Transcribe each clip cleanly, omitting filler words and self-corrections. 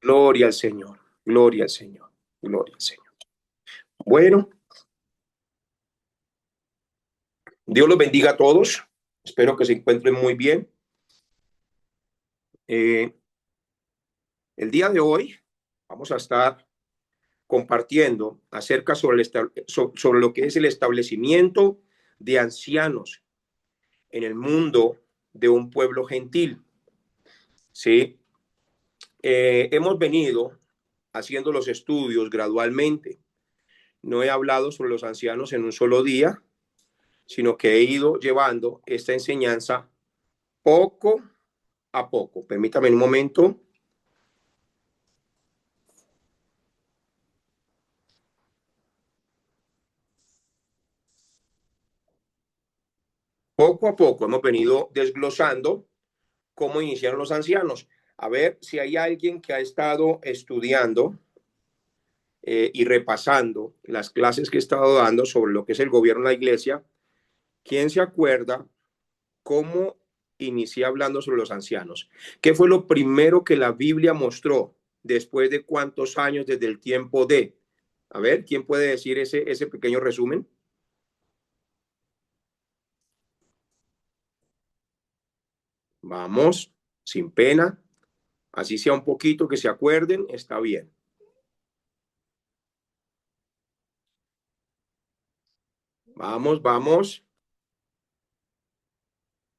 Gloria al Señor, gloria al Señor, gloria al Señor. Bueno, Dios los bendiga a todos. Espero que se encuentren muy bien. Eh, el día de hoy vamos a estar compartiendo acerca sobre lo que es el establecimiento de ancianos en el mundo de un pueblo gentil. Sí, hemos venido haciendo los estudios gradualmente. No he hablado sobre los ancianos en un solo día, sino que he ido llevando esta enseñanza poco a poco. Permítame un momento. Poco a poco hemos venido desglosando cómo iniciaron los ancianos. A ver si hay alguien que ha estado estudiando y repasando las clases que he estado dando sobre lo que es el gobierno de la iglesia. ¿Quién se acuerda cómo inicié hablando sobre los ancianos? ¿Qué fue lo primero que la Biblia mostró después de cuántos años desde el tiempo de? A ver, ¿quién puede decir ese pequeño resumen? Vamos, sin pena, así sea un poquito que se acuerden, está bien. Vamos, vamos.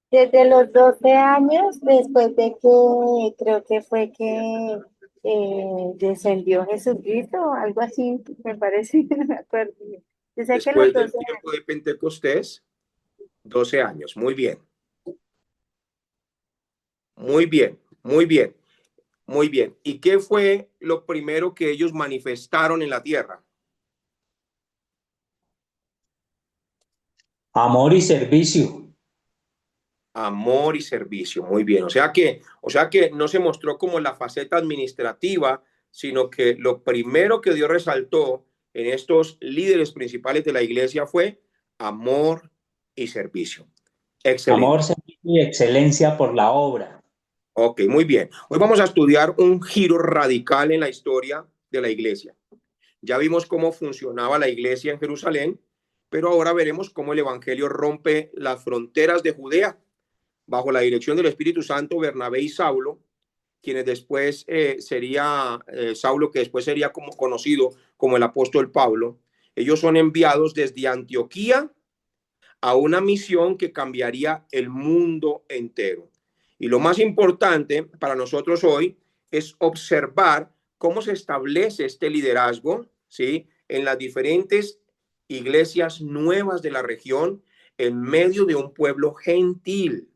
Desde los 12 años, después de que creo que fue que descendió Jesucristo, algo así, me parece, no me acuerdo. Yo sé que los Después del 12 tiempo años. de Pentecostés, 12 años. Muy bien, muy bien, muy bien, muy bien. ¿Y qué fue lo primero que ellos manifestaron en la tierra? Amor y servicio. Amor y servicio. Muy bien. O sea que no se mostró como la faceta administrativa, sino que lo primero que Dios resaltó en estos líderes principales de la iglesia fue amor y servicio. Amor, Excelente. servicio y excelencia por la obra. Ok, muy bien. Hoy vamos a estudiar un giro radical en la historia de la iglesia. Ya vimos cómo funcionaba la iglesia en Jerusalén, pero ahora veremos cómo el evangelio rompe las fronteras de Judea bajo la dirección del Espíritu Santo. Bernabé y Saulo, quienes después sería Saulo, que después sería como conocido como el apóstol Pablo. Ellos son enviados desde Antioquía a una misión que cambiaría el mundo entero. Y lo más importante para nosotros hoy es observar cómo se establece este liderazgo, ¿sí?, en las diferentes iglesias nuevas de la región en medio de un pueblo gentil.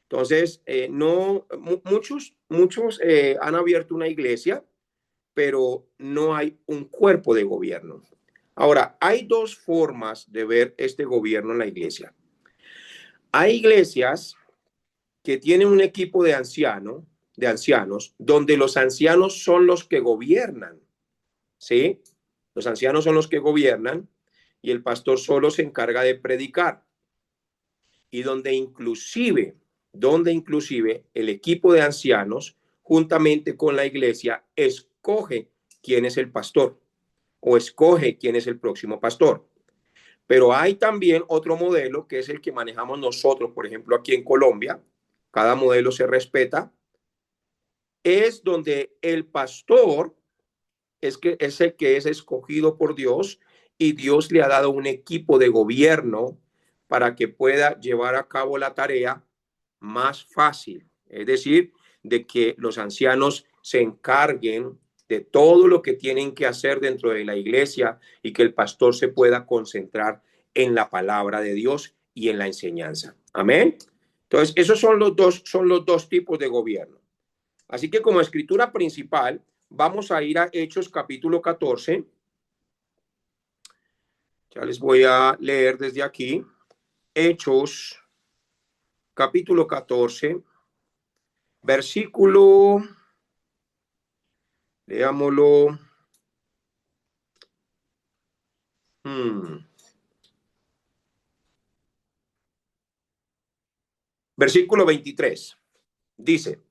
Entonces, no, muchos han abierto una iglesia, pero no hay un cuerpo de gobierno. Ahora, hay dos formas de ver este gobierno en la iglesia. Hay iglesias que tienen un equipo de ancianos, donde los ancianos son los que gobiernan, ¿sí? Los ancianos son los que gobiernan y el pastor solo se encarga de predicar. Y donde inclusive el equipo de ancianos, juntamente con la iglesia, escoge quién es el pastor o escoge quién es el próximo pastor. Pero hay también otro modelo que es el que manejamos nosotros, por ejemplo, aquí en Colombia. Cada modelo se respeta. Es donde el pastor es el que es escogido por Dios y Dios le ha dado un equipo de gobierno para que pueda llevar a cabo la tarea más fácil. Es decir, de que los ancianos se encarguen de todo lo que tienen que hacer dentro de la iglesia y que el pastor se pueda concentrar en la palabra de Dios y en la enseñanza. Amén. Entonces, esos son los dos tipos de gobierno. Así que como escritura principal, vamos a ir a Hechos capítulo 14. Ya les voy a leer desde aquí. Hechos capítulo 14, versículo, leámoslo. Hmm. Versículo 23. Dice,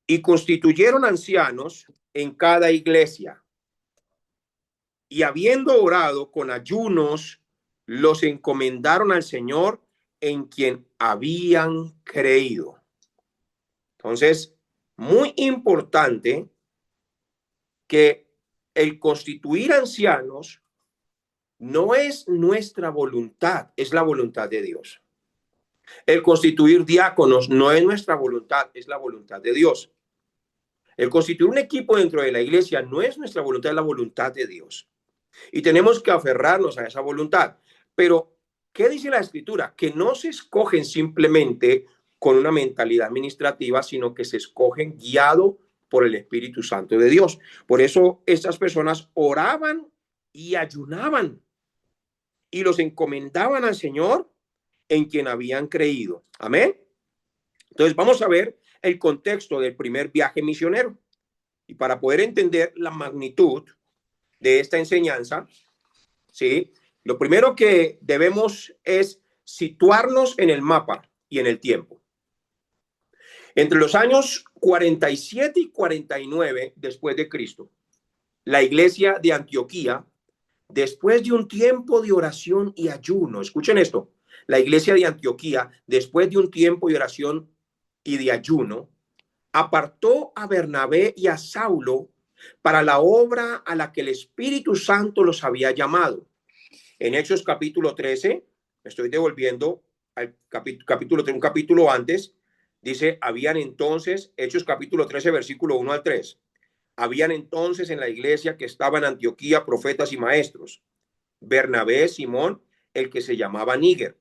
y constituyeron ancianos en cada iglesia. Y habiendo orado con ayunos, los encomendaron al Señor en quien habían creído. Entonces, muy importante que el constituir ancianos no es nuestra voluntad, es la voluntad de Dios. El constituir diáconos no es nuestra voluntad, es la voluntad de Dios. El constituir un equipo dentro de la iglesia no es nuestra voluntad, es la voluntad de Dios. Y tenemos que aferrarnos a esa voluntad. Pero, ¿qué dice la Escritura? Que no se escogen simplemente con una mentalidad administrativa, sino que se escogen guiado por el Espíritu Santo de Dios. Por eso estas personas oraban y ayunaban y los encomendaban al Señor en quien habían creído. Amén. Entonces vamos a ver el contexto del primer viaje misionero. Y para poder entender la magnitud de esta enseñanza, ¿sí? Lo primero que debemos es situarnos en el mapa y en el tiempo. Entre los años 47 y 49 después de Cristo, la iglesia de Antioquía, después de un tiempo de oración y ayuno, escuchen esto, la iglesia de Antioquía, después de un tiempo de oración y de ayuno, apartó a Bernabé y a Saulo para la obra a la que el Espíritu Santo los había llamado. En Hechos capítulo 13, me estoy devolviendo al capítulo 3, un capítulo antes, dice, habían entonces, Hechos capítulo 13, versículo 1 al 3, habían entonces en la iglesia que estaba en Antioquía profetas y maestros, Bernabé, Simón, el que se llamaba Níger,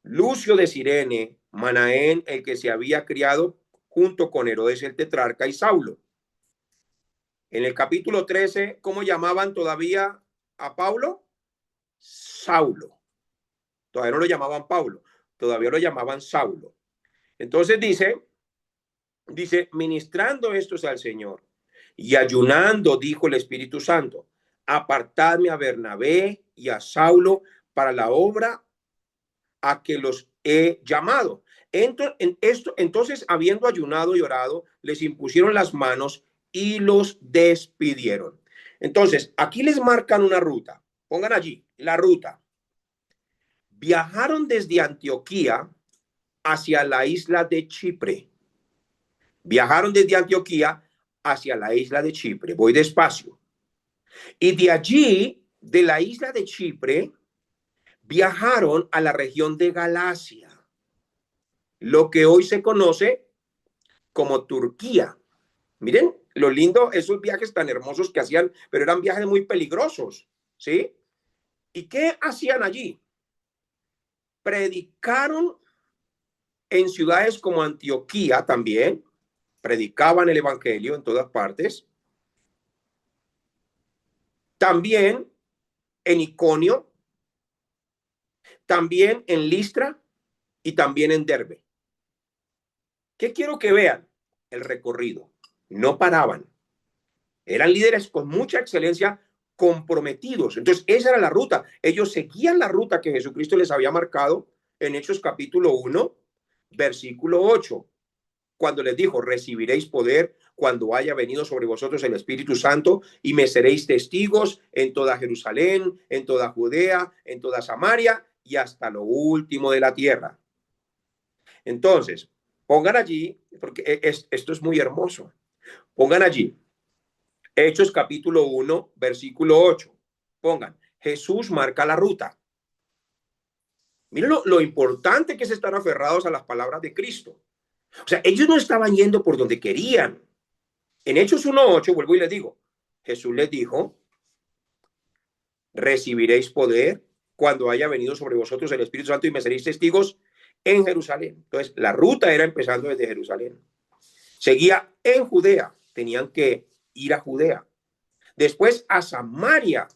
Lucio de Cirene, Manaén, el que se había criado junto con Herodes el tetrarca, y Saulo. En el capítulo 13, ¿cómo llamaban todavía a Pablo? Saulo. Todavía no lo llamaban Pablo, todavía lo llamaban Saulo. Entonces dice, ministrando estos al Señor y ayunando, dijo el Espíritu Santo, apartadme a Bernabé y a Saulo para la obra a que los he llamado. Entonces, habiendo ayunado y orado, les impusieron las manos y los despidieron. Entonces, aquí les marcan una ruta. Pongan allí la ruta. Viajaron desde Antioquía hacia la isla de Chipre. Viajaron desde Antioquía hacia la isla de Chipre. Voy despacio. Y de allí, de la isla de Chipre, viajaron a la región de Galacia, lo que hoy se conoce como Turquía. Miren lo lindo, esos viajes tan hermosos que hacían, pero eran viajes muy peligrosos, ¿sí? ¿Y qué hacían allí? Predicaron en ciudades como Antioquía también, predicaban el evangelio en todas partes. También en Iconio, también en Listra y también en Derbe. ¿Qué quiero que vean? El recorrido. No paraban. Eran líderes con mucha excelencia, comprometidos. Entonces, esa era la ruta. Ellos seguían la ruta que Jesucristo les había marcado en Hechos capítulo 1, versículo 8, cuando les dijo, recibiréis poder cuando haya venido sobre vosotros el Espíritu Santo y me seréis testigos en toda Jerusalén, en toda Judea, en toda Samaria y hasta lo último de la tierra. Entonces, pongan allí, porque esto es muy hermoso, pongan allí Hechos capítulo 1, versículo 8. Pongan, Jesús marca la ruta. Miren lo importante que es estar aferrados a las palabras de Cristo. O sea, ellos no estaban yendo por donde querían. En Hechos 1:8, vuelvo y les digo, Jesús les dijo, recibiréis poder cuando haya venido sobre vosotros el Espíritu Santo y me seréis testigos en Jerusalén. Entonces, la ruta era empezando desde Jerusalén. Seguía en Judea, tenían que ir a Judea. Después a Samaria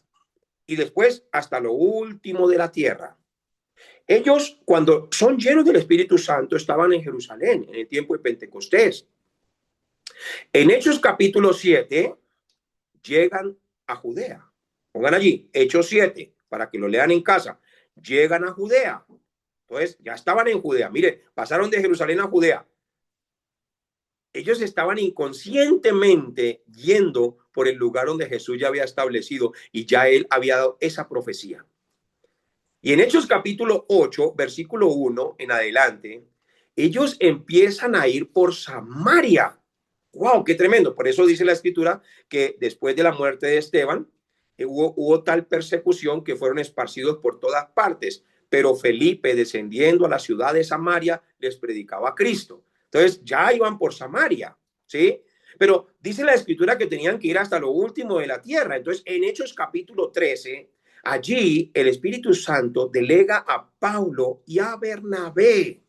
y después hasta lo último de la tierra. Ellos, cuando son llenos del Espíritu Santo, estaban en Jerusalén en el tiempo de Pentecostés. En Hechos capítulo 7, llegan a Judea. Pongan allí, Hechos 7, para que lo lean en casa. Llegan a Judea. Entonces, ya estaban en Judea. Miren, pasaron de Jerusalén a Judea. Ellos estaban inconscientemente yendo por el lugar donde Jesús ya había establecido y ya él había dado esa profecía. Y en Hechos capítulo 8, versículo 1 en adelante, ellos empiezan a ir por Samaria. ¡Wow! ¡Qué tremendo! Por eso dice la escritura que después de la muerte de Esteban, hubo tal persecución que fueron esparcidos por todas partes. Pero Felipe, descendiendo a la ciudad de Samaria, les predicaba a Cristo. Entonces ya iban por Samaria, ¿sí? Pero dice la escritura que tenían que ir hasta lo último de la tierra. Entonces en Hechos capítulo 13, allí el Espíritu Santo delega a Pablo y a Bernabé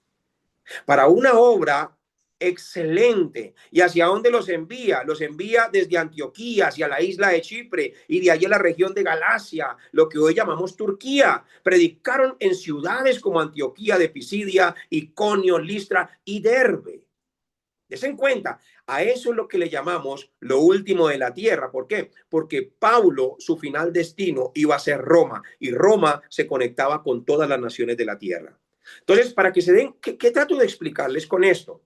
para una obra excelente. ¿Y hacia dónde los envía? Los envía desde Antioquía hacia la isla de Chipre y de allí a la región de Galacia, lo que hoy llamamos Turquía. Predicaron en ciudades como Antioquía de Pisidia, Iconio, Listra y Derbe. Desen cuenta, a eso es lo que le llamamos lo último de la tierra. ¿Por qué? Porque Pablo, su final destino iba a ser Roma, y Roma se conectaba con todas las naciones de la tierra. Entonces, para que se den, ¿qué trato de explicarles con esto?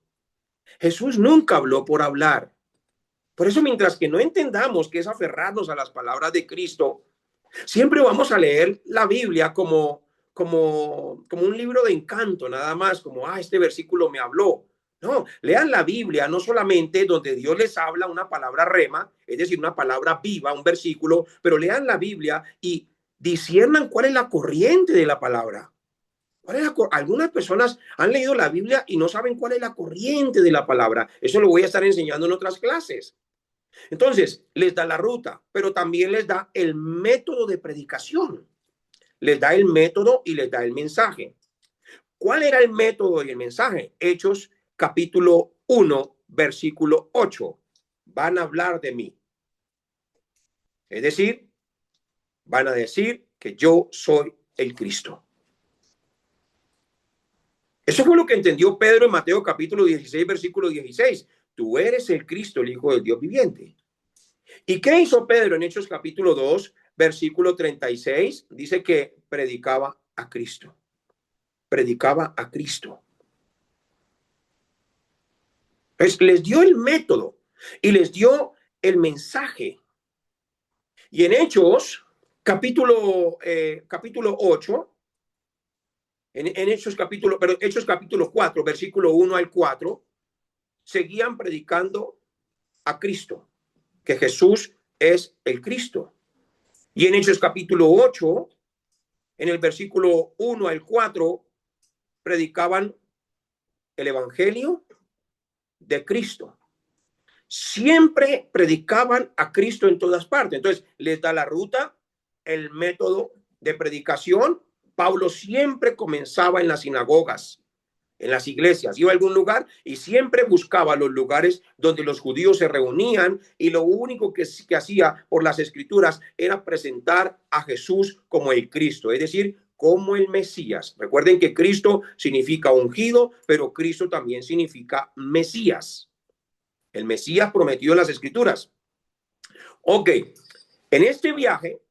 Jesús nunca habló por hablar. Por eso, mientras que no entendamos que es aferrarnos a las palabras de Cristo, siempre vamos a leer la Biblia como un libro de encanto, nada más, como, este versículo me habló. No, lean la Biblia no solamente donde Dios les habla una palabra rema, es decir, una palabra viva, un versículo, pero lean la Biblia y disciernan cuál es la corriente de la palabra. Algunas personas han leído la Biblia y no saben cuál es la corriente de la palabra. Eso lo voy a estar enseñando en otras clases. Entonces, les da la ruta, pero también les da el método de predicación. Les da el método y les da el mensaje. ¿Cuál era el método y el mensaje? Hechos capítulo 1, versículo 8. Van a hablar de mí. Es decir, van a decir que yo soy el Cristo. Eso fue lo que entendió Pedro en Mateo capítulo 16, versículo 16. Tú eres el Cristo, el Hijo del Dios viviente. ¿Y qué hizo Pedro en Hechos capítulo 2, versículo 36? Dice que predicaba a Cristo. Predicaba a Cristo. Pues les dio el método y les dio el mensaje. Y en Hechos capítulo 8, en Hechos capítulo 4, versículo 1 al 4, seguían predicando a Cristo, que Jesús es el Cristo. Y en Hechos capítulo 8, en el versículo 1 al 4, predicaban el evangelio de Cristo. Siempre predicaban a Cristo en todas partes. Entonces, les da la ruta, el método de predicación. Pablo siempre comenzaba en las sinagogas, en las iglesias, iba a algún lugar y siempre buscaba los lugares donde los judíos se reunían, y lo único que hacía por las escrituras era presentar a Jesús como el Cristo, es decir, como el Mesías. Recuerden que Cristo significa ungido, pero Cristo también significa Mesías, el Mesías prometido en las escrituras. Ok, en este viaje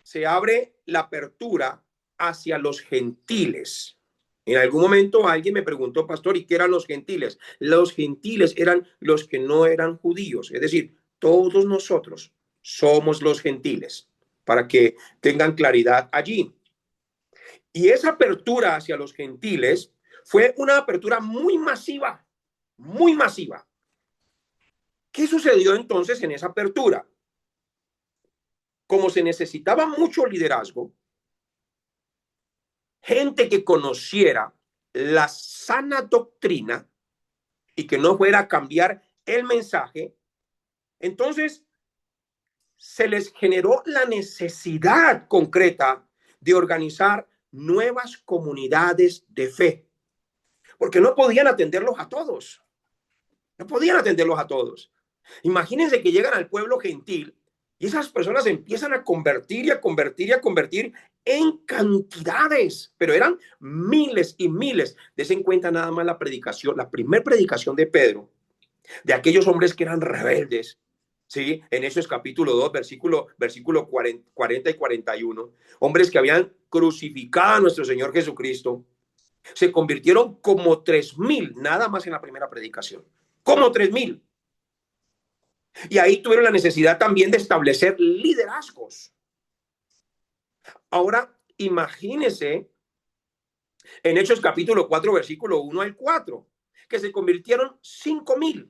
se abre la apertura hacia los gentiles. En algún momento alguien me preguntó, pastor, ¿y qué eran los gentiles? Los gentiles eran los que no eran judíos, es decir, todos nosotros somos los gentiles, para que tengan claridad allí. Y esa apertura hacia los gentiles fue una apertura muy masiva, muy masiva. ¿Qué sucedió entonces en esa apertura? Como se necesitaba mucho liderazgo, gente que conociera la sana doctrina y que no fuera a cambiar el mensaje, entonces se les generó la necesidad concreta de organizar nuevas comunidades de fe, porque no podían atenderlos a todos. No podían atenderlos a todos. Imagínense que llegan al pueblo gentil y esas personas empiezan a convertir y a convertir y a convertir en cantidades, pero eran miles y miles. Des en cuenta nada más la predicación, la primera predicación de Pedro, de aquellos hombres que eran rebeldes, ¿sí? En Hechos capítulo 2, versículo 40 y 41, hombres que habían crucificado a nuestro Señor Jesucristo, se convirtieron como 3,000 nada más en la primera predicación. como 3.000. Y ahí tuvieron la necesidad también de establecer liderazgos. Ahora, imagínense en Hechos capítulo 4, versículo 1 al 4, que se convirtieron 5.000.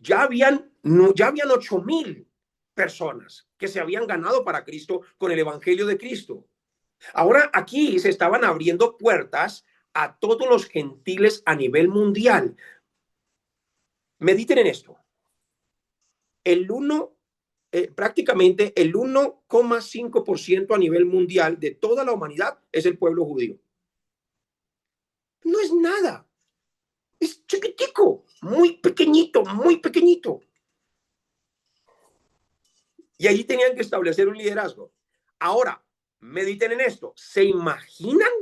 Ya habían 8.000 personas que se habían ganado para Cristo con el evangelio de Cristo. Ahora aquí se estaban abriendo puertas a todos los gentiles a nivel mundial. Mediten en esto. Prácticamente el 1,5% a nivel mundial de toda la humanidad es el pueblo judío. No es nada. Es chiquitico, muy pequeñito, muy pequeñito. Y allí tenían que establecer un liderazgo. Ahora, mediten en esto. ¿Se imaginan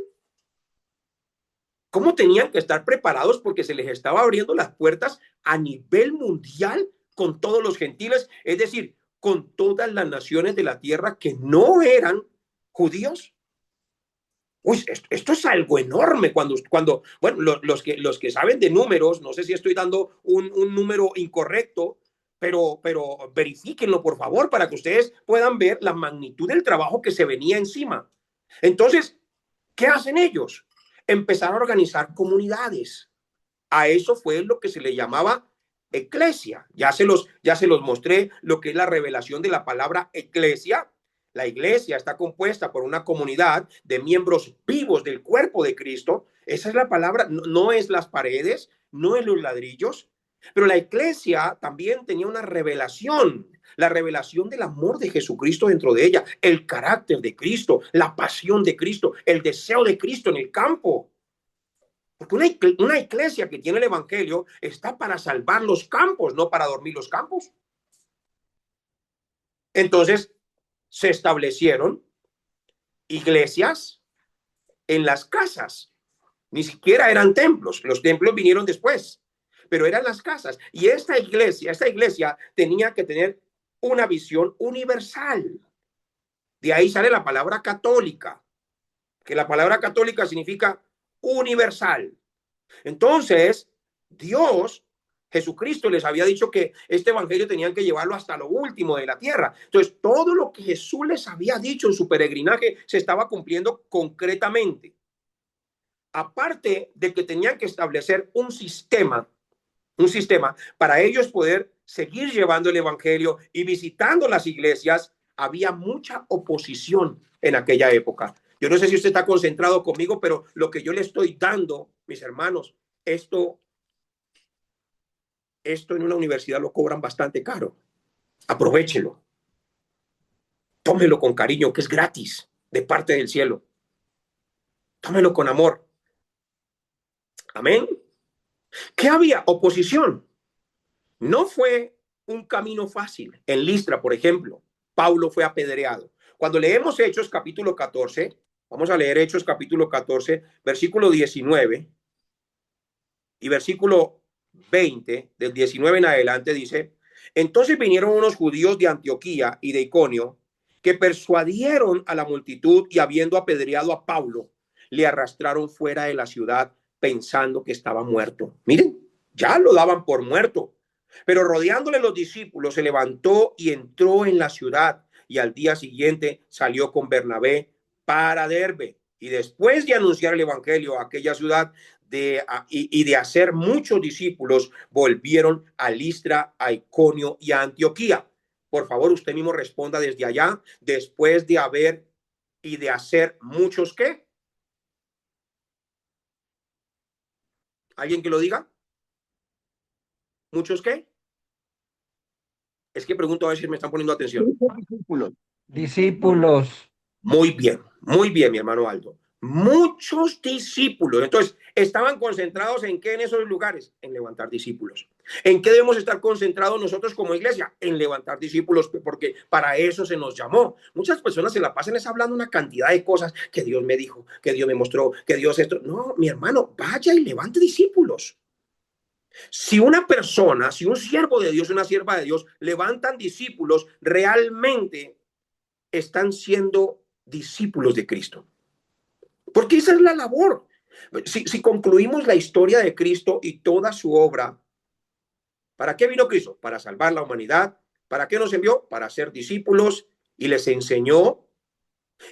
cómo tenían que estar preparados? Porque se les estaba abriendo las puertas a nivel mundial con todos los gentiles, es decir, con todas las naciones de la tierra que no eran judíos. Uy, esto es algo enorme bueno, los que saben de números, no sé si estoy dando un número incorrecto, pero verifíquenlo, por favor, para que ustedes puedan ver la magnitud del trabajo que se venía encima. Entonces, ¿qué hacen ellos? Empezaron a organizar comunidades. A eso fue lo que se le llamaba eclesia. Ya se los mostré lo que es la revelación de la palabra eclesia. La iglesia está compuesta por una comunidad de miembros vivos del cuerpo de Cristo. Esa es la palabra, no es las paredes, no es los ladrillos, pero la iglesia también tenía una revelación, la revelación del amor de Jesucristo dentro de ella, el carácter de Cristo, la pasión de Cristo, el deseo de Cristo en el campo. Porque una iglesia que tiene el evangelio está para salvar los campos, no para dormir los campos. Entonces, se establecieron iglesias en las casas. Ni siquiera eran templos. Los templos vinieron después, pero eran las casas. Y esta iglesia tenía que tener una visión universal. De ahí sale la palabra católica, que la palabra católica significa universal. Entonces, Jesucristo les había dicho que este evangelio tenían que llevarlo hasta lo último de la tierra. Entonces, todo lo que Jesús les había dicho en su peregrinaje se estaba cumpliendo concretamente. Aparte de que tenían que establecer un sistema para ellos poder seguir llevando el evangelio y visitando las iglesias, había mucha oposición en aquella época. Yo no sé si usted está concentrado conmigo, pero lo que yo le estoy dando, mis hermanos, esto en una universidad lo cobran bastante caro. Aprovéchelo. Tómelo con cariño, que es gratis de parte del cielo. Tómelo con amor. Amén. ¿Qué había? Oposición. No fue un camino fácil. En Listra, por ejemplo, Pablo fue apedreado. Cuando leemos Hechos capítulo 14, vamos a leer Hechos capítulo 14, versículo 19 y versículo 20, del 19 en adelante, dice: entonces vinieron unos judíos de Antioquía y de Iconio que persuadieron a la multitud y habiendo apedreado a Pablo, le arrastraron fuera de la ciudad pensando que estaba muerto. Miren, ya lo daban por muerto. Pero rodeándole los discípulos, se levantó y entró en la ciudad, y al día siguiente salió con Bernabé para Derbe. Y después de anunciar el evangelio a aquella ciudad y de hacer muchos discípulos, volvieron a Listra, a Iconio y a Antioquía. Por favor, usted mismo responda desde allá. Después de haber y de hacer muchos, ¿qué? ¿Alguien que lo diga? ¿Muchos qué? Es que pregunto a ver si me están poniendo atención. Discípulos. Muy bien, mi hermano Aldo. Muchos discípulos. Entonces, estaban concentrados en qué en esos lugares? En levantar discípulos. ¿En qué debemos estar concentrados nosotros como iglesia? En levantar discípulos, porque para eso se nos llamó. Muchas personas se la pasan hablando una cantidad de cosas que Dios me dijo, que Dios me mostró, que Dios esto. No, mi hermano, vaya y levante discípulos. Si una persona, si un siervo de Dios, una sierva de Dios, levantan discípulos, realmente están siendo discípulos de Cristo. Porque esa es la labor. Si concluimos la historia de Cristo y toda su obra, ¿Para qué vino Cristo? Para salvar la humanidad. ¿Para qué nos envió? Para ser discípulos y les enseñó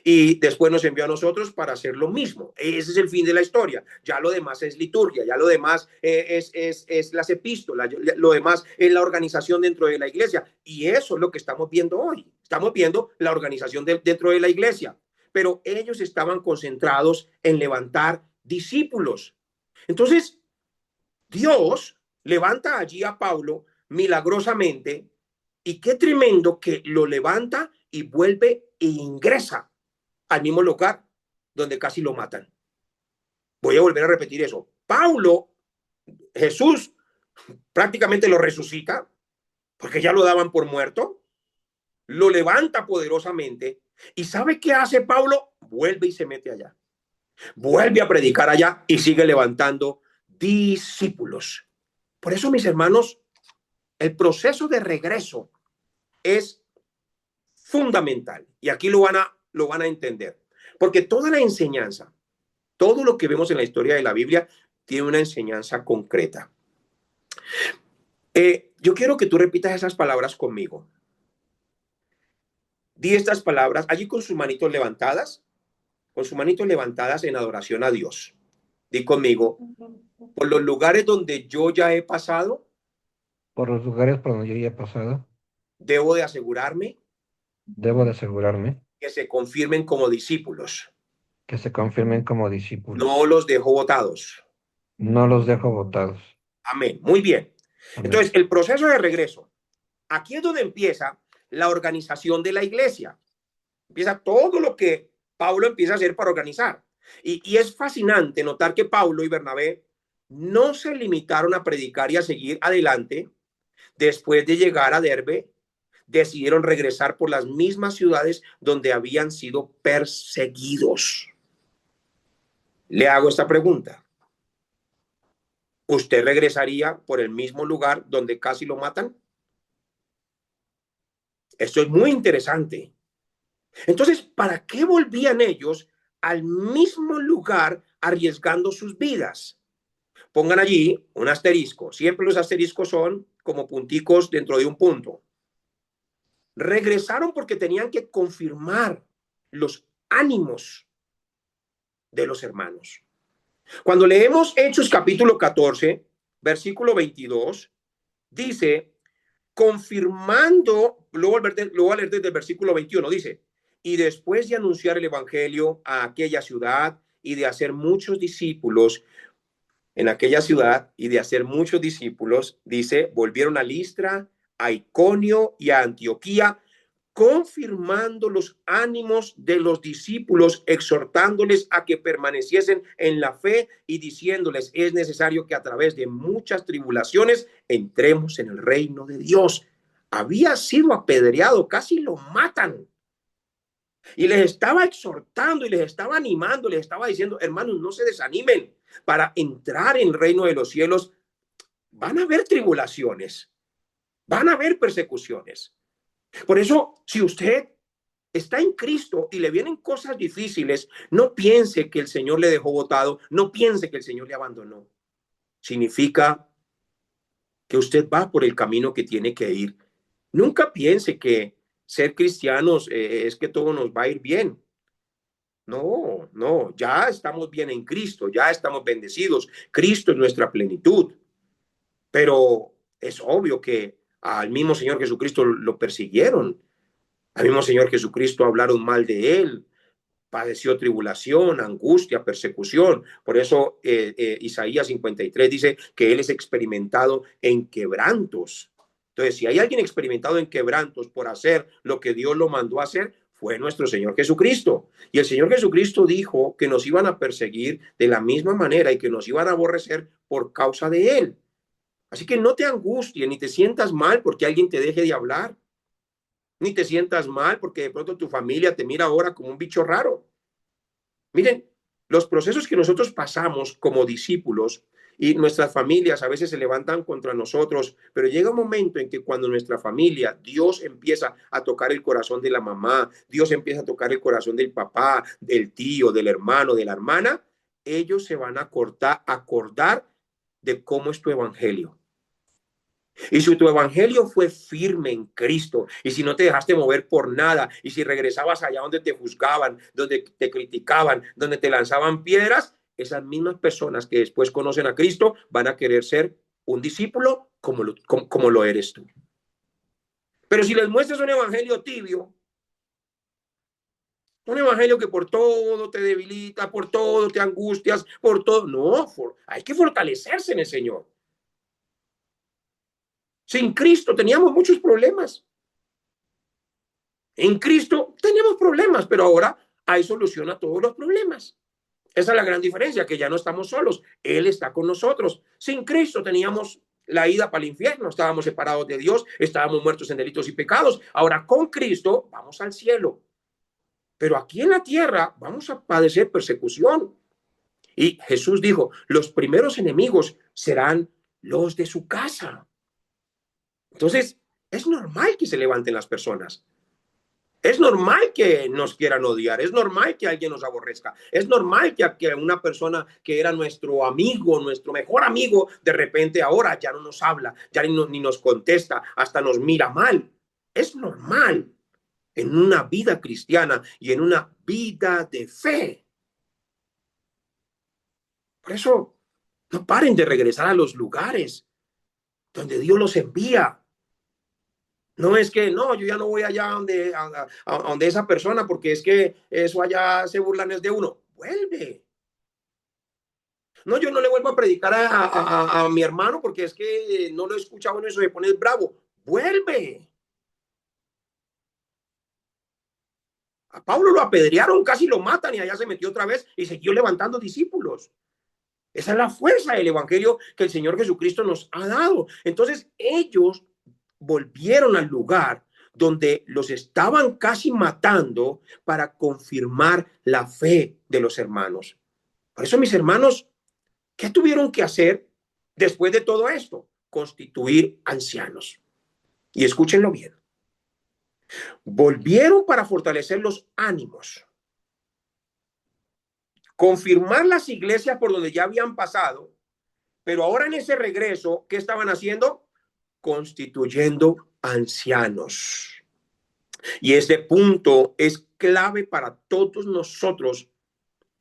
y después nos envió a nosotros para hacer lo mismo. Ese es el fin de la historia. Ya lo demás es liturgia, ya lo demás es las epístolas, lo demás es la organización dentro de la iglesia. Y eso es lo que estamos viendo hoy. Estamos viendo la organización dentro de la iglesia. Pero ellos estaban concentrados en levantar discípulos. Entonces, Dios levanta allí a Pablo milagrosamente y qué tremendo que lo levanta y vuelve e ingresa al mismo lugar donde casi lo matan. Voy a volver a repetir eso. Jesús prácticamente lo resucita porque ya lo daban por muerto, lo levanta poderosamente y ¿sabe qué hace Pablo? Vuelve y se mete allá. Vuelve a predicar allá y sigue levantando discípulos. Por eso, mis hermanos, el proceso de regreso es fundamental y aquí lo van a entender. Porque toda la enseñanza, todo lo que vemos en la historia de la Biblia tiene una enseñanza concreta. Yo quiero que tú repitas esas palabras conmigo. Di estas palabras allí con sus manitos levantadas en adoración a Dios. Di conmigo, por los lugares donde yo ya he pasado, Por los lugares por donde yo ya he pasado, debo de asegurarme debo de asegurarme que se confirmen como discípulos. que se confirmen como discípulos. No los dejo botados. No los dejo botados. Amén. Muy bien. Amén. Entonces, el proceso de regreso. Aquí es donde empieza la organización de la iglesia. Empieza todo lo que Pablo empieza a hacer para organizar. Y es fascinante notar que Pablo y Bernabé no se limitaron a predicar y a seguir adelante. Después de llegar a Derbe, decidieron regresar por las mismas ciudades donde habían sido perseguidos. Le hago esta pregunta. ¿Usted regresaría por el mismo lugar donde casi lo matan? Esto es muy interesante. Entonces, ¿para qué volvían ellos al mismo lugar arriesgando sus vidas? Pongan allí un asterisco. Siempre los asteriscos son como punticos dentro de un punto. Regresaron porque tenían que confirmar los ánimos de los hermanos. Cuando leemos Hechos capítulo 14, versículo 22, dice, confirmando, lo voy a leer desde el versículo 21, dice, y después de anunciar el evangelio a aquella ciudad y de hacer muchos discípulos en aquella ciudad y de hacer muchos discípulos, dice, volvieron a Listra, a Iconio y a Antioquía, confirmando los ánimos de los discípulos, exhortándoles a que permaneciesen en la fe y diciéndoles, es necesario que a través de muchas tribulaciones entremos en el reino de Dios. Había sido apedreado, casi lo matan. Y les estaba exhortando y les estaba animando, les estaba diciendo, hermanos, no se desanimen. Para entrar en el reino de los cielos van a haber tribulaciones, van a haber persecuciones. Por eso, si usted está en Cristo y le vienen cosas difíciles, no piense que el Señor le dejó botado, no piense que el Señor le abandonó. Significa que usted va por el camino que tiene que ir. Nunca piense que ser cristianos es que todo nos va a ir bien. No, no, ya estamos bien en Cristo, ya estamos bendecidos. Cristo es nuestra plenitud. Pero es obvio que al mismo Señor Jesucristo lo persiguieron. Al mismo Señor Jesucristo hablaron mal de él. Padeció tribulación, angustia, persecución. Por eso Isaías 53 dice que él es experimentado en quebrantos. Entonces, si hay alguien experimentado en quebrantos por hacer lo que Dios lo mandó a hacer, fue nuestro Señor Jesucristo. Y el Señor Jesucristo dijo que nos iban a perseguir de la misma manera y que nos iban a aborrecer por causa de él. Así que no te angusties ni te sientas mal porque alguien te deje de hablar. Ni te sientas mal porque de pronto tu familia te mira ahora como un bicho raro. Miren, los procesos que nosotros pasamos como discípulos y nuestras familias a veces se levantan contra nosotros, pero llega un momento en que cuando nuestra familia, Dios empieza a tocar el corazón de la mamá, Dios empieza a tocar el corazón del papá, del tío, del hermano, de la hermana, ellos se van a acordar de cómo es tu evangelio. Y si tu evangelio fue firme en Cristo, y si no te dejaste mover por nada, y si regresabas allá donde te juzgaban, donde te criticaban, donde te lanzaban piedras, esas mismas personas que después conocen a Cristo van a querer ser un discípulo como lo eres tú. Pero si les muestras un evangelio tibio, un evangelio que por todo te debilita, por todo te angustias, por todo, no, hay que fortalecerse en el Señor. Sin Cristo teníamos muchos problemas. En Cristo tenemos problemas, pero ahora hay solución a todos los problemas. Esa es la gran diferencia, que ya no estamos solos. Él está con nosotros. Sin Cristo teníamos la ida para el infierno, estábamos separados de Dios, estábamos muertos en delitos y pecados. Ahora con Cristo vamos al cielo. Pero aquí en la tierra vamos a padecer persecución. Y Jesús dijo, los primeros enemigos serán los de su casa. Entonces, es normal que se levanten las personas. Es normal que nos quieran odiar, es normal que alguien nos aborrezca, es normal que una persona que era nuestro amigo, nuestro mejor amigo, de repente ahora ya no nos habla, ya ni nos contesta, hasta nos mira mal. Es normal en una vida cristiana y en una vida de fe. Por eso, no paren de regresar a los lugares donde Dios los envía. No es que, no, yo ya no voy allá donde esa persona, porque es que eso allá se burlan es de uno. Vuelve. No, yo no le vuelvo a predicar a mi hermano porque es que no lo he escuchado en eso, se pone bravo. Vuelve. A Pablo lo apedrearon, casi lo matan y allá se metió otra vez y siguió levantando discípulos. Esa es la fuerza del evangelio que el Señor Jesucristo nos ha dado. Entonces ellos volvieron al lugar donde los estaban casi matando para confirmar la fe de los hermanos. Por eso, mis hermanos, ¿qué tuvieron que hacer después de todo esto? Constituir ancianos. Y escúchenlo bien. Volvieron para fortalecer los ánimos, confirmar las iglesias por donde ya habían pasado, pero ahora en ese regreso, ¿qué estaban haciendo? Constituyendo ancianos. Y este punto es clave para todos nosotros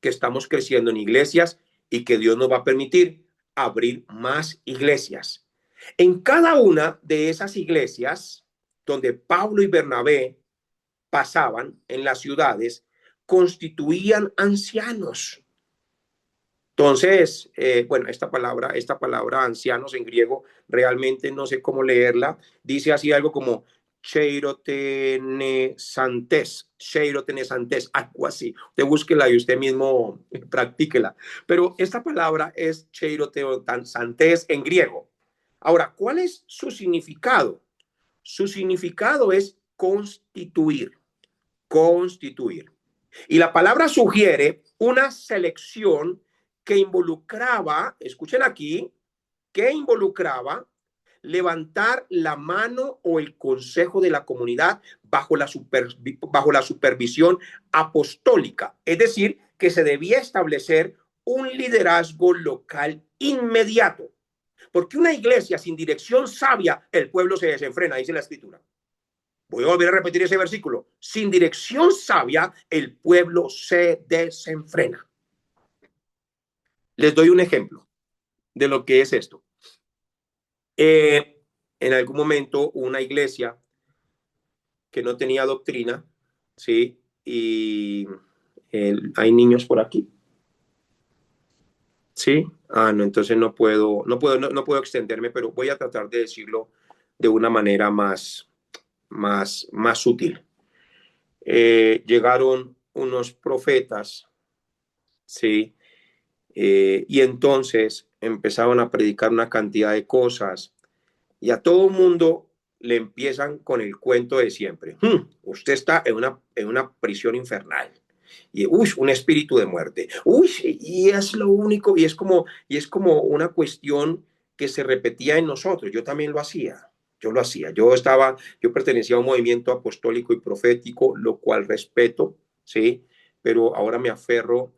que estamos creciendo en iglesias y que Dios nos va a permitir abrir más iglesias. En cada una de esas iglesias donde Pablo y Bernabé pasaban en las ciudades, constituían ancianos. Entonces, bueno, esta palabra ancianos en griego, realmente no sé cómo leerla. Dice así algo como cheirotenesantes, algo así. Usted búsquela y usted mismo practíquela. Pero esta palabra es cheirotenesantes en griego. Ahora, ¿cuál es su significado? Su significado es constituir. Y la palabra sugiere una selección que involucraba, escuchen aquí, que involucraba levantar la mano o el consejo de la comunidad bajo la supervisión apostólica. Es decir, que se debía establecer un liderazgo local inmediato. Porque una iglesia sin dirección sabia, el pueblo se desenfrena, dice la escritura. Voy a volver a repetir ese versículo. Sin dirección sabia, el pueblo se desenfrena. Les doy un ejemplo de lo que es esto. En algún momento, una iglesia que no tenía doctrina, ¿sí? Y hay niños por aquí. ¿Sí? No, entonces no puedo extenderme, pero voy a tratar de decirlo de una manera más sutil. Llegaron unos profetas, ¿sí? Y entonces empezaron a predicar una cantidad de cosas y a todo mundo le empiezan con el cuento de siempre. Usted está en una prisión infernal y un espíritu de muerte. Y es lo único, y es como una cuestión que se repetía en nosotros. Yo también lo hacía. Yo pertenecía a un movimiento apostólico y profético, lo cual respeto, ¿sí? Pero ahora me aferro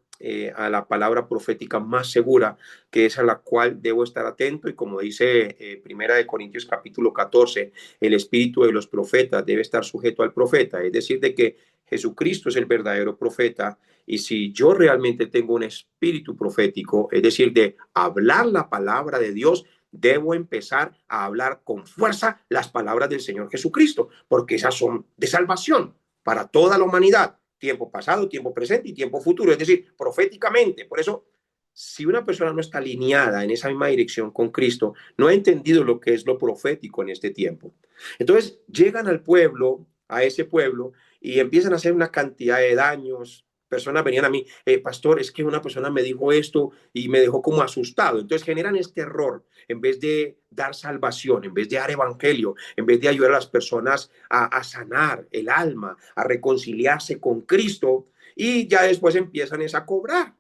a la palabra profética más segura, que es a la cual debo estar atento. Y como dice Primera de Corintios capítulo 14, el espíritu de los profetas debe estar sujeto al profeta, es decir, de que Jesucristo es el verdadero profeta. Y si yo realmente tengo un espíritu profético, es decir, de hablar la palabra de Dios, debo empezar a hablar con fuerza las palabras del Señor Jesucristo, porque esas son de salvación para toda la humanidad, tiempo pasado, tiempo presente y tiempo futuro, es decir, proféticamente. Por eso, si una persona no está alineada en esa misma dirección con Cristo, no ha entendido lo que es lo profético en este tiempo. Entonces, llegan al pueblo, a ese pueblo, y empiezan a hacer una cantidad de daños. Personas venían a mí, pastor, es que una persona me dijo esto y me dejó como asustado. Entonces generan este error, en vez de dar salvación, en vez de dar evangelio, en vez de ayudar a las personas a sanar el alma, a reconciliarse con Cristo, y ya después empiezan a cobrar.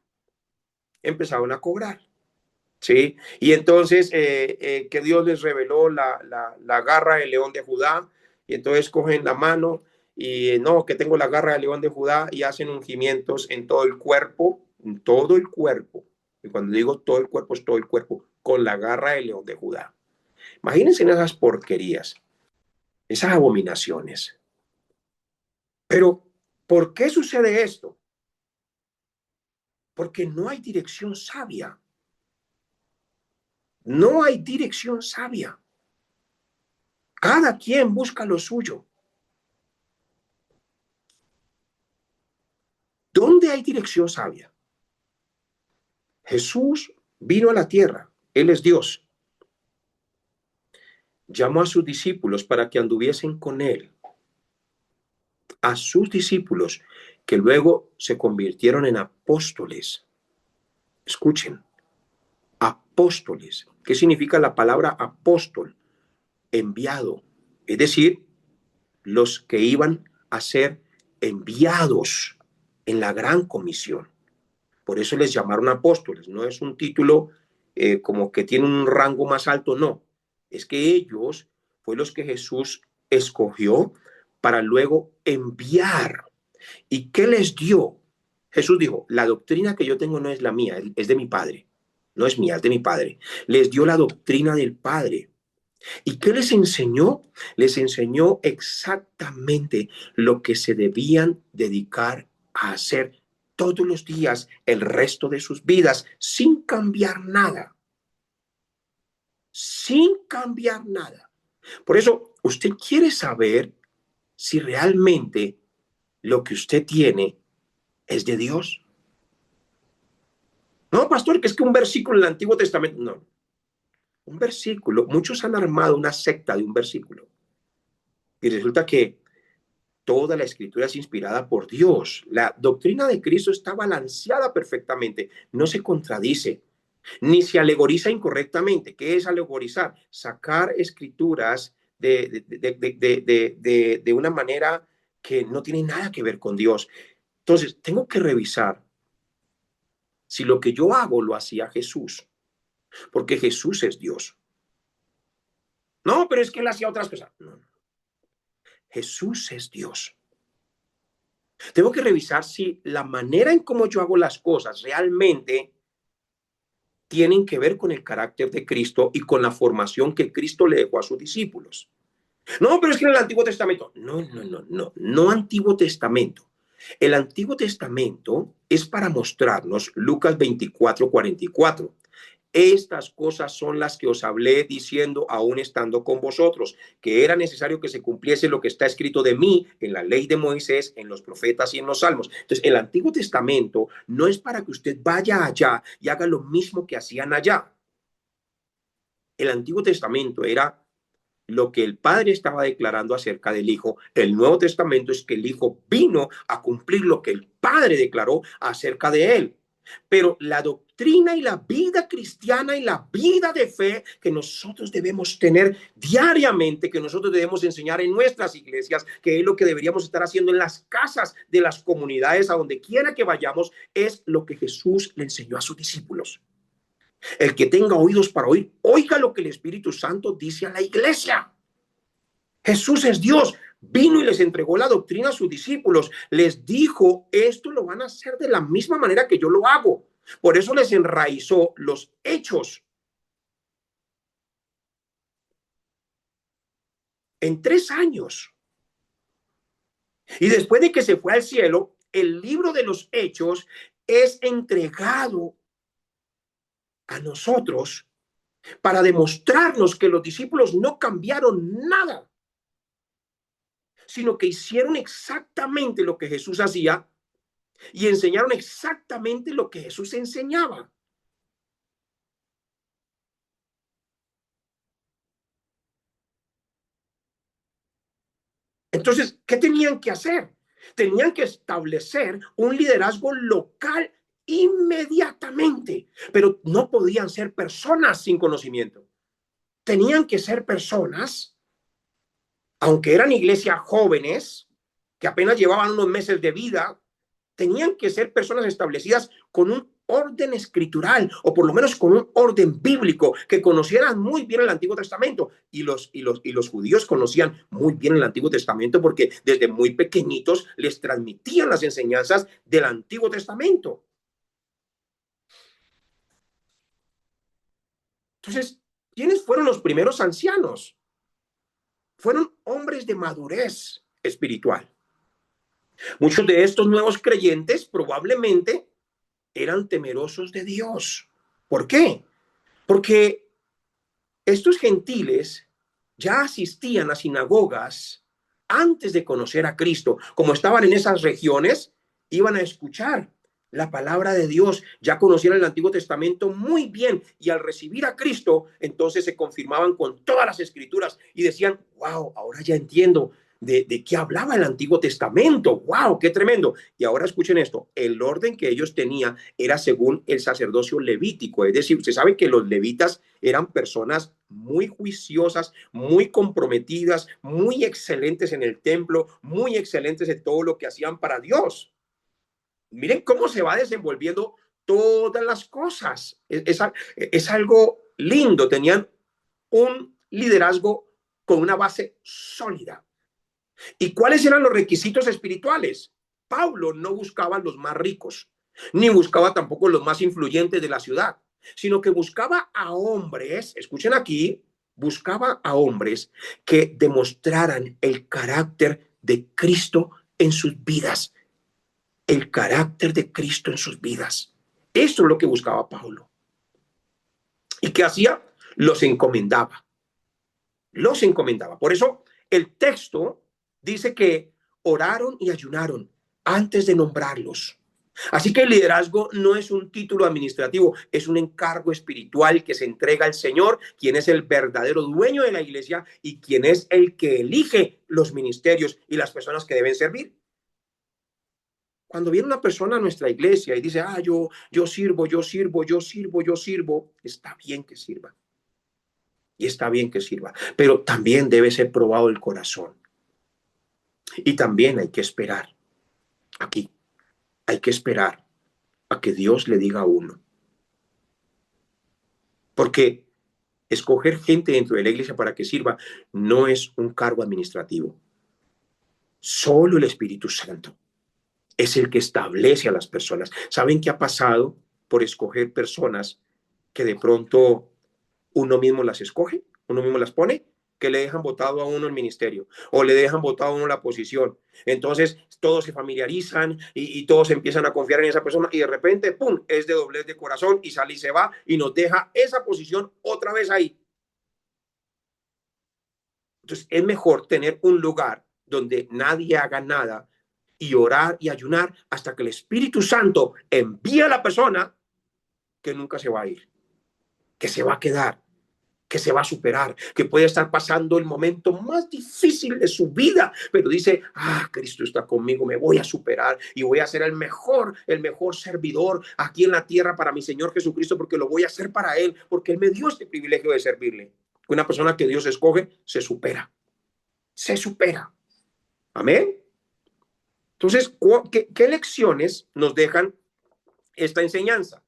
Empezaron a cobrar, ¿sí? Y entonces que Dios les reveló la garra del león de Judá, y entonces cogen la mano y no, que tengo la garra del león de Judá, y hacen ungimientos en todo el cuerpo, en todo el cuerpo. Y cuando digo todo el cuerpo, es todo el cuerpo, con la garra del león de Judá. Imagínense esas porquerías, esas abominaciones. Pero, ¿por qué sucede esto? Porque no hay dirección sabia. No hay dirección sabia. Cada quien busca lo suyo. ¿Dónde hay dirección sabia? Jesús vino a la tierra. Él es Dios. Llamó a sus discípulos para que anduviesen con él. A sus discípulos que luego se convirtieron en apóstoles. Escuchen, apóstoles. ¿Qué significa la palabra apóstol? Enviado. Es decir, los que iban a ser enviados en la gran comisión. Por eso les llamaron apóstoles. No es un título como que tiene un rango más alto, no. Es que ellos fue los que Jesús escogió para luego enviar. ¿Y qué les dio? Jesús dijo, la doctrina que yo tengo no es la mía, es de mi Padre. No es mía, es de mi Padre. Les dio la doctrina del Padre. ¿Y qué les enseñó? Les enseñó exactamente lo que se debían dedicar a hacer todos los días el resto de sus vidas, sin cambiar nada. Sin cambiar nada. Por eso, usted quiere saber si realmente lo que usted tiene es de Dios. No, pastor, que es que un versículo en el Antiguo Testamento, no. Un versículo, muchos han armado una secta de un versículo. Y resulta que toda la escritura es inspirada por Dios. La doctrina de Cristo está balanceada perfectamente, no se contradice, ni se alegoriza incorrectamente. ¿Qué es alegorizar? Sacar escrituras de una manera que no tiene nada que ver con Dios. Entonces, tengo que revisar si lo que yo hago lo hacía Jesús, porque Jesús es Dios. No, pero es que él hacía otras cosas. No. Jesús es Dios. Tengo que revisar si la manera en cómo yo hago las cosas realmente tienen que ver con el carácter de Cristo y con la formación que Cristo le dejó a sus discípulos. No, pero es que en el Antiguo Testamento. No Antiguo Testamento. El Antiguo Testamento es para mostrarnos Lucas 24:44. Estas cosas son las que os hablé diciendo aún estando con vosotros, que era necesario que se cumpliese lo que está escrito de mí en la ley de Moisés, en los profetas y en los salmos. Entonces, el Antiguo Testamento no es para que usted vaya allá y haga lo mismo que hacían allá. El Antiguo Testamento era lo que el Padre estaba declarando acerca del Hijo. El Nuevo Testamento es que el Hijo vino a cumplir lo que el Padre declaró acerca de él. Pero la doctrina y la vida cristiana y la vida de fe que nosotros debemos tener diariamente, que nosotros debemos enseñar en nuestras iglesias, que es lo que deberíamos estar haciendo en las casas de las comunidades, a donde quiera que vayamos, es lo que Jesús le enseñó a sus discípulos. El que tenga oídos para oír, oiga lo que el Espíritu Santo dice a la iglesia. Jesús es Dios. vino y les entregó la doctrina a sus discípulos. Les dijo, esto lo van a hacer de la misma manera que yo lo hago. Por eso les enraizó los hechos. En 3 años. Y después de que se fue al cielo, el libro de los hechos es entregado a nosotros para demostrarnos que los discípulos no cambiaron nada, sino que hicieron exactamente lo que Jesús hacía y enseñaron exactamente lo que Jesús enseñaba. Entonces, ¿qué tenían que hacer? Tenían que establecer un liderazgo local inmediatamente, pero no podían ser personas sin conocimiento. Tenían que ser personas, aunque eran iglesias jóvenes, que apenas llevaban unos meses de vida, tenían que ser personas establecidas con un orden escritural, o por lo menos con un orden bíblico, que conocieran muy bien el Antiguo Testamento. Y los judíos conocían muy bien el Antiguo Testamento porque desde muy pequeñitos les transmitían las enseñanzas del Antiguo Testamento. Entonces, ¿quiénes fueron los primeros ancianos? Fueron hombres de madurez espiritual. Muchos de estos nuevos creyentes probablemente eran temerosos de Dios. ¿Por qué? Porque estos gentiles ya asistían a sinagogas antes de conocer a Cristo. Como estaban en esas regiones, iban a escuchar la palabra de Dios, ya conocían el Antiguo Testamento muy bien, y al recibir a Cristo, entonces se confirmaban con todas las escrituras y decían, wow, ahora ya entiendo de qué hablaba el Antiguo Testamento. ¡Wow! ¡Qué tremendo! Y ahora escuchen esto, el orden que ellos tenían era según el sacerdocio levítico, es decir, usted sabe que los levitas eran personas muy juiciosas, muy comprometidas, muy excelentes en el templo, muy excelentes en todo lo que hacían para Dios. Miren cómo se va desenvolviendo todas las cosas. Es algo lindo, tenían un liderazgo con una base sólida. ¿Y cuáles eran los requisitos espirituales? Pablo no buscaba los más ricos, ni buscaba tampoco los más influyentes de la ciudad, sino que buscaba a hombres, escuchen aquí, buscaba a hombres que demostraran el carácter de Cristo en sus vidas, el carácter de Cristo en sus vidas. Eso es lo que buscaba Pablo. ¿Y qué hacía? Los encomendaba. Los encomendaba. Por eso el texto dice que oraron y ayunaron antes de nombrarlos. Así que el liderazgo no es un título administrativo, es un encargo espiritual que se entrega al Señor, quien es el verdadero dueño de la iglesia y quien es el que elige los ministerios y las personas que deben servir. Cuando viene una persona a nuestra iglesia y dice, yo sirvo, está bien que sirva. Y está bien que sirva, pero también debe ser probado el corazón. Y también hay que esperar. Aquí hay que esperar a que Dios le diga a uno. Porque escoger gente dentro de la iglesia para que sirva no es un cargo administrativo. Solo el Espíritu Santo es el que establece a las personas. ¿Saben qué ha pasado por escoger personas que de pronto uno mismo las escoge, uno mismo las pone? Que le dejan votado a uno el ministerio o le dejan votado a uno la posición. Entonces todos se familiarizan y todos empiezan a confiar en esa persona y de repente, ¡pum!, es de doblez de corazón y sale y se va y nos deja esa posición otra vez ahí. Entonces es mejor tener un lugar donde nadie haga nada y orar y ayunar hasta que el Espíritu Santo envíe a la persona que nunca se va a ir, que se va a quedar, que se va a superar, que puede estar pasando el momento más difícil de su vida, pero dice, Cristo está conmigo, me voy a superar y voy a ser el mejor servidor aquí en la tierra para mi Señor Jesucristo, porque lo voy a hacer para Él, porque Él me dio este privilegio de servirle. Una persona que Dios escoge se supera. Amén. Entonces, ¿qué lecciones nos dejan esta enseñanza?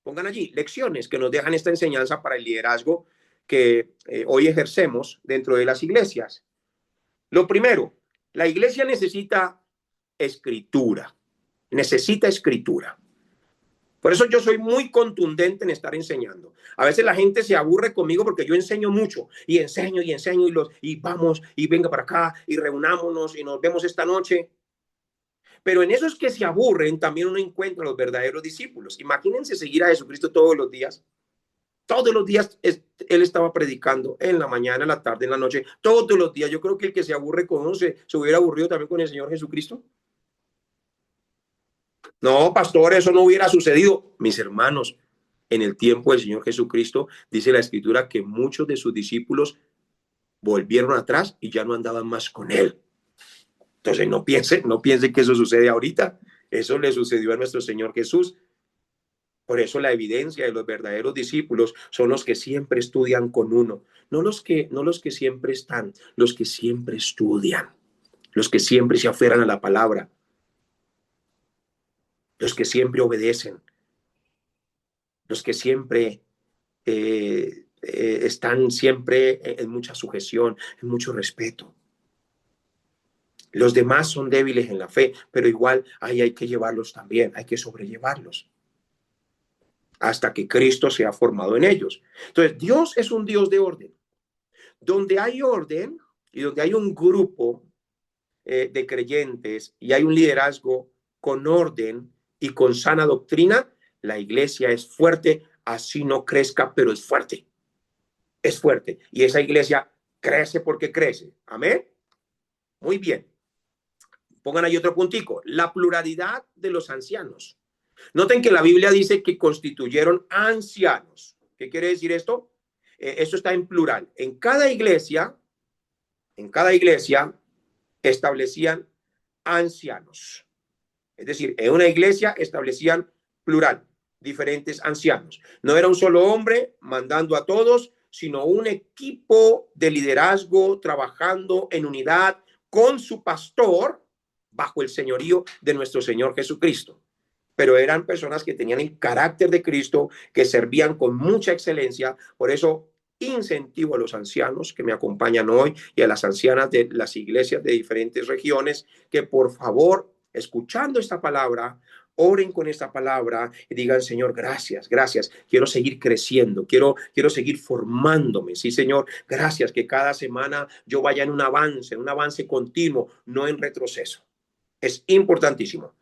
Pongan allí lecciones que nos dejan esta enseñanza para el liderazgo que hoy ejercemos dentro de las iglesias. Lo primero, la iglesia necesita escritura. Necesita escritura. Por eso yo soy muy contundente en estar enseñando. A veces la gente se aburre conmigo porque yo enseño mucho y enseño y vamos y venga para acá y reunámonos y nos vemos esta noche. Pero en esos que se aburren también uno encuentra a los verdaderos discípulos. Imagínense seguir a Jesucristo todos los días. Todos los días él estaba predicando en la mañana, en la tarde, en la noche, todos los días. Yo creo que el que se aburre con uno se hubiera aburrido también con el Señor Jesucristo. No, pastor, eso no hubiera sucedido. Mis hermanos, en el tiempo del Señor Jesucristo, dice la Escritura que muchos de sus discípulos volvieron atrás y ya no andaban más con él. Entonces no piense que eso sucede ahorita. Eso le sucedió a nuestro Señor Jesús. Por eso la evidencia de los verdaderos discípulos son los que siempre estudian con uno, no los que siempre están, los que siempre estudian, los que siempre se aferran a la palabra, los que siempre obedecen, los que siempre están siempre en mucha sujeción, en mucho respeto. Los demás son débiles en la fe, pero igual ahí hay que llevarlos también, hay que sobrellevarlos hasta que Cristo sea formado en ellos. Entonces, Dios es un Dios de orden. Donde hay orden y donde hay un grupo de creyentes y hay un liderazgo con orden y con sana doctrina, la iglesia es fuerte, así no crezca, pero es fuerte. Es fuerte. Y esa iglesia crece porque crece. Amén. Muy bien. Pongan ahí otro puntico. La pluralidad de los ancianos. Noten que la Biblia dice que constituyeron ancianos. ¿Qué quiere decir esto? Esto está en plural. En cada iglesia establecían ancianos. Es decir, en una iglesia establecían plural, diferentes ancianos. No era un solo hombre mandando a todos, sino un equipo de liderazgo trabajando en unidad con su pastor bajo el señorío de nuestro Señor Jesucristo. Pero eran personas que tenían el carácter de Cristo, que servían con mucha excelencia. Por eso incentivo a los ancianos que me acompañan hoy y a las ancianas de las iglesias de diferentes regiones que por favor, escuchando esta palabra, oren con esta palabra y digan, Señor, gracias, gracias. Quiero seguir creciendo, quiero seguir formándome. Sí, Señor, gracias que cada semana yo vaya en un avance continuo, no en retroceso. Es importantísimo.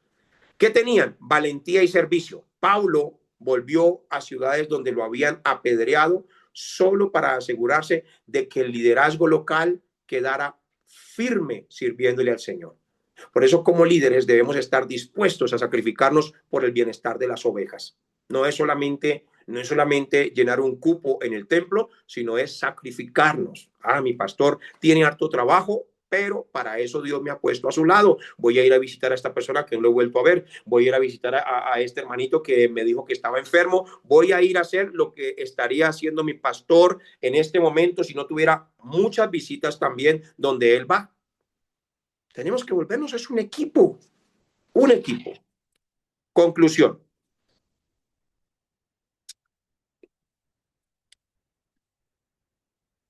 ¿Qué tenían? Valentía y servicio. Pablo volvió a ciudades donde lo habían apedreado solo para asegurarse de que el liderazgo local quedara firme sirviéndole al Señor. Por eso, como líderes, debemos estar dispuestos a sacrificarnos por el bienestar de las ovejas. No es solamente llenar un cupo en el templo, sino es sacrificarnos. Mi pastor tiene harto trabajo, pero para eso Dios me ha puesto a su lado. Voy a ir a visitar a esta persona que no lo he vuelto a ver. Voy a ir a visitar a este hermanito que me dijo que estaba enfermo. Voy a ir a hacer lo que estaría haciendo mi pastor en este momento si no tuviera muchas visitas también donde él va. Tenemos que volvernos, es un equipo. Un equipo. Conclusión.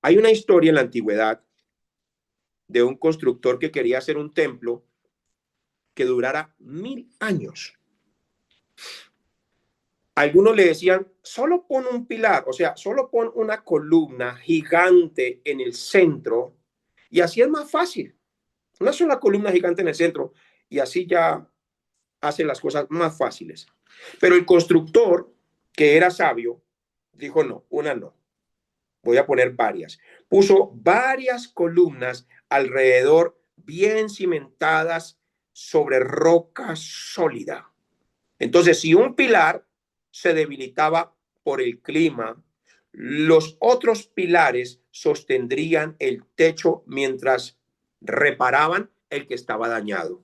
Hay una historia en la antigüedad de un constructor que quería hacer un templo que durara 1000 años. Algunos le decían, solo pon un pilar, o sea, solo pon una columna gigante en el centro y así es más fácil. Una sola columna gigante en el centro y así ya hace las cosas más fáciles. Pero el constructor, que era sabio, dijo no, una no. Voy a poner varias. Puso varias columnas alrededor, bien cimentadas sobre roca sólida. Entonces, si un pilar se debilitaba por el clima, los otros pilares sostendrían el techo mientras reparaban el que estaba dañado.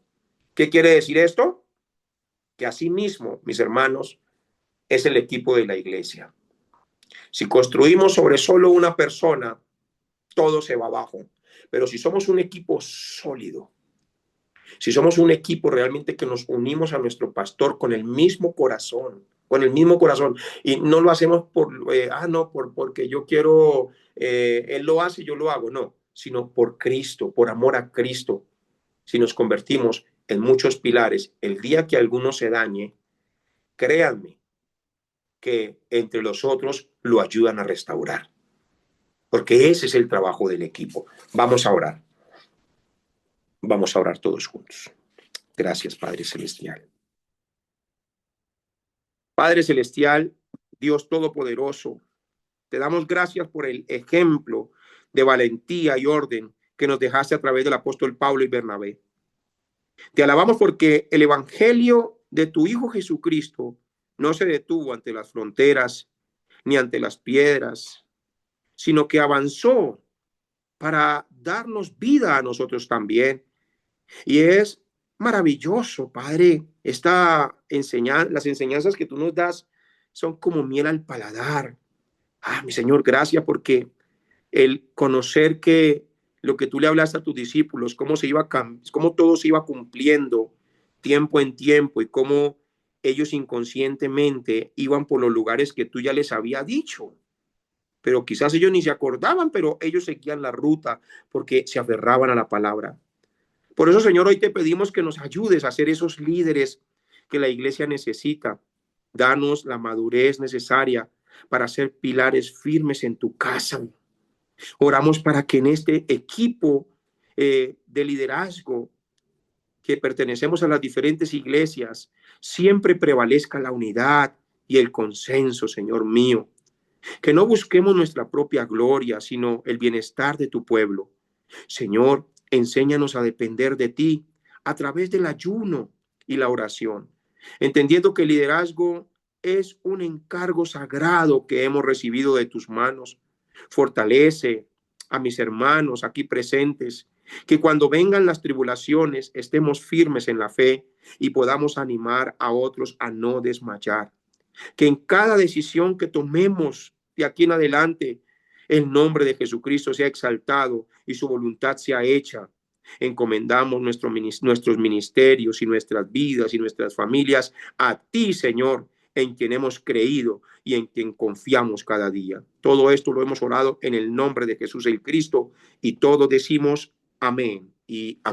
¿Qué quiere decir esto? Que asimismo, mis hermanos, es el equipo de la iglesia. Si construimos sobre solo una persona, todo se va abajo. Pero si somos un equipo sólido, si somos un equipo realmente que nos unimos a nuestro pastor con el mismo corazón, y no lo hacemos porque yo quiero, él lo hace, yo lo hago, no. sino por Cristo, por amor a Cristo. Si nos convertimos en muchos pilares, el día que alguno se dañe, créanme que entre los otros lo ayudan a restaurar, porque ese es el trabajo del equipo. Vamos a orar. Vamos a orar todos juntos. Gracias, Padre Celestial. Padre Celestial, Dios Todopoderoso, te damos gracias por el ejemplo de valentía y orden que nos dejaste a través del apóstol Pablo y Bernabé. Te alabamos porque el evangelio de tu Hijo Jesucristo no se detuvo ante las fronteras ni ante las piedras, sino que avanzó para darnos vida a nosotros también. Y es maravilloso, Padre, las enseñanzas que tú nos das son como miel al paladar. Mi Señor, gracias porque el conocer que lo que tú le hablaste a tus discípulos, cómo todo se iba cumpliendo tiempo en tiempo y cómo ellos inconscientemente iban por los lugares que tú ya les había dicho. Pero quizás ellos ni se acordaban, pero ellos seguían la ruta porque se aferraban a la palabra. Por eso, Señor, hoy te pedimos que nos ayudes a ser esos líderes que la iglesia necesita. Danos la madurez necesaria para ser pilares firmes en tu casa. Oramos para que en este equipo de liderazgo que pertenecemos a las diferentes iglesias siempre prevalezca la unidad y el consenso, Señor mío. Que no busquemos nuestra propia gloria, sino el bienestar de tu pueblo. Señor, enséñanos a depender de ti a través del ayuno y la oración, entendiendo que el liderazgo es un encargo sagrado que hemos recibido de tus manos. Fortalece a mis hermanos aquí presentes, que cuando vengan las tribulaciones estemos firmes en la fe y podamos animar a otros a no desmayar. Que en cada decisión que tomemos de aquí en adelante, el nombre de Jesucristo sea exaltado y su voluntad sea hecha. Encomendamos nuestros ministerios y nuestras vidas y nuestras familias a ti, Señor, en quien hemos creído y en quien confiamos cada día. Todo esto lo hemos orado en el nombre de Jesús el Cristo y todos decimos amén y amén.